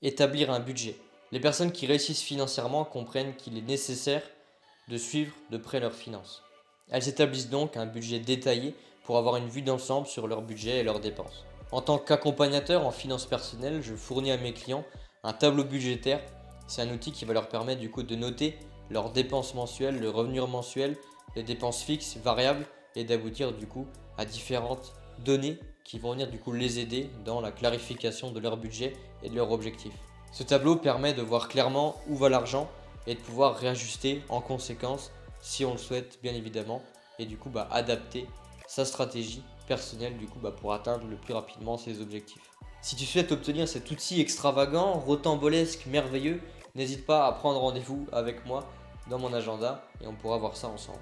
Établir un budget. Les personnes qui réussissent financièrement comprennent qu'il est nécessaire de suivre de près leurs finances. Elles établissent donc un budget détaillé pour avoir une vue d'ensemble sur leur budget et leurs dépenses. En tant qu'accompagnateur en finances personnelles, je fournis à mes clients un tableau budgétaire. C'est un outil qui va leur permettre du coup de noter leurs dépenses mensuelles, le revenu mensuel, les dépenses fixes, variables et d'aboutir du coup à différentes données qui vont venir du coup les aider dans la clarification de leur budget et de leurs objectifs. Ce tableau permet de voir clairement où va l'argent et de pouvoir réajuster en conséquence si on le souhaite bien évidemment et du coup adapter sa stratégie personnelle du coup pour atteindre le plus rapidement ses objectifs. Si tu souhaites obtenir cet outil extravagant, rocambolesque, merveilleux, n'hésite pas à prendre rendez-vous avec moi dans mon agenda et on pourra voir ça ensemble.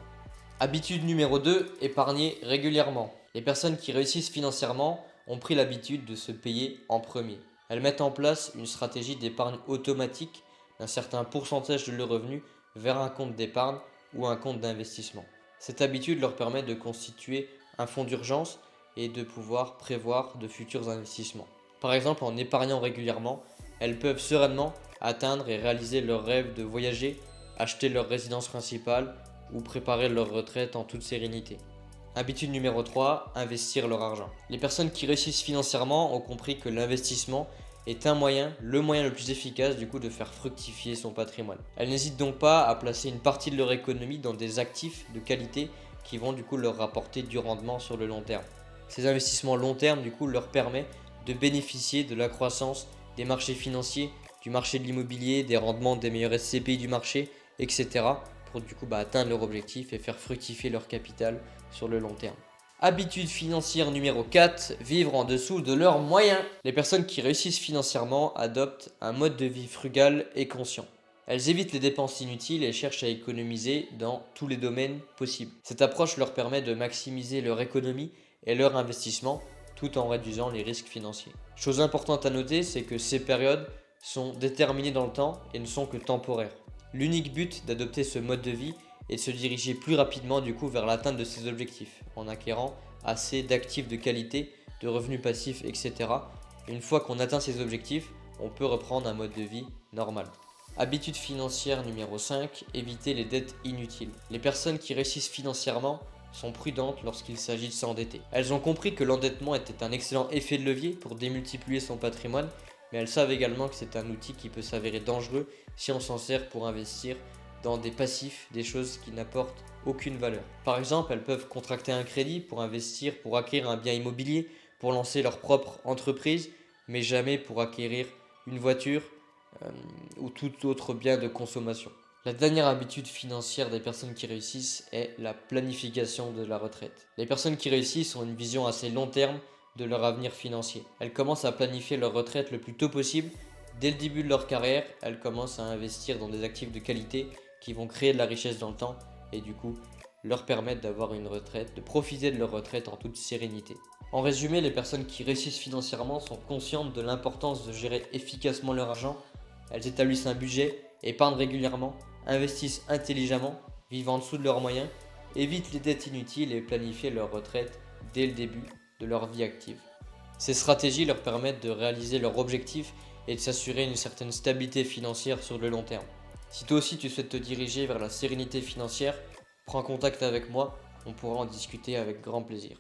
Habitude numéro 2, épargner régulièrement. Les personnes qui réussissent financièrement ont pris l'habitude de se payer en premier. Elles mettent en place une stratégie d'épargne automatique d'un certain pourcentage de leurs revenus vers un compte d'épargne ou un compte d'investissement. Cette habitude leur permet de constituer un fonds d'urgence et de pouvoir prévoir de futurs investissements. Par exemple, en épargnant régulièrement, elles peuvent sereinement atteindre et réaliser leur rêve de voyager, acheter leur résidence principale ou préparer leur retraite en toute sérénité. Habitude numéro 3, investir leur argent. Les personnes qui réussissent financièrement ont compris que l'investissement est le moyen le plus efficace du coup de faire fructifier son patrimoine. Elles n'hésitent donc pas à placer une partie de leur économie dans des actifs de qualité qui vont du coup leur rapporter du rendement sur le long terme. Ces investissements long terme du coup leur permettent de bénéficier de la croissance des marchés financiers, du marché de l'immobilier, des rendements des meilleurs SCPI du marché, etc. pour du coup atteindre leur objectif et faire fructifier leur capital sur le long terme. Habitude financière numéro 4, vivre en dessous de leurs moyens. Les personnes qui réussissent financièrement adoptent un mode de vie frugal et conscient. Elles évitent les dépenses inutiles et cherchent à économiser dans tous les domaines possibles. Cette approche leur permet de maximiser leur économie et leur investissement tout en réduisant les risques financiers. Chose importante à noter, c'est que ces périodes sont déterminées dans le temps et ne sont que temporaires. L'unique but d'adopter ce mode de vie est de se diriger plus rapidement du coup vers l'atteinte de ses objectifs en acquérant assez d'actifs de qualité, de revenus passifs, etc. Une fois qu'on atteint ces objectifs, on peut reprendre un mode de vie normal. Habitude financière numéro 5, éviter les dettes inutiles. Les personnes qui réussissent financièrement sont prudentes lorsqu'il s'agit de s'endetter. Elles ont compris que l'endettement était un excellent effet de levier pour démultiplier son patrimoine, mais elles savent également que c'est un outil qui peut s'avérer dangereux si on s'en sert pour investir dans des passifs, des choses qui n'apportent aucune valeur. Par exemple, elles peuvent contracter un crédit pour investir, pour acquérir un bien immobilier, pour lancer leur propre entreprise, mais jamais pour acquérir une voiture ou tout autre bien de consommation. La dernière habitude financière des personnes qui réussissent est la planification de la retraite. Les personnes qui réussissent ont une vision assez long terme de leur avenir financier. Elles commencent à planifier leur retraite le plus tôt possible. Dès le début de leur carrière, elles commencent à investir dans des actifs de qualité qui vont créer de la richesse dans le temps et du coup leur permettre d'avoir une retraite, de profiter de leur retraite en toute sérénité. En résumé, les personnes qui réussissent financièrement sont conscientes de l'importance de gérer efficacement leur argent. Elles établissent un budget, épargnent régulièrement, investissent intelligemment, vivent en dessous de leurs moyens, évitent les dettes inutiles et planifient leur retraite dès le début de leur vie active. Ces stratégies leur permettent de réaliser leurs objectifs et de s'assurer une certaine stabilité financière sur le long terme. Si toi aussi tu souhaites te diriger vers la sérénité financière, prends contact avec moi, on pourra en discuter avec grand plaisir.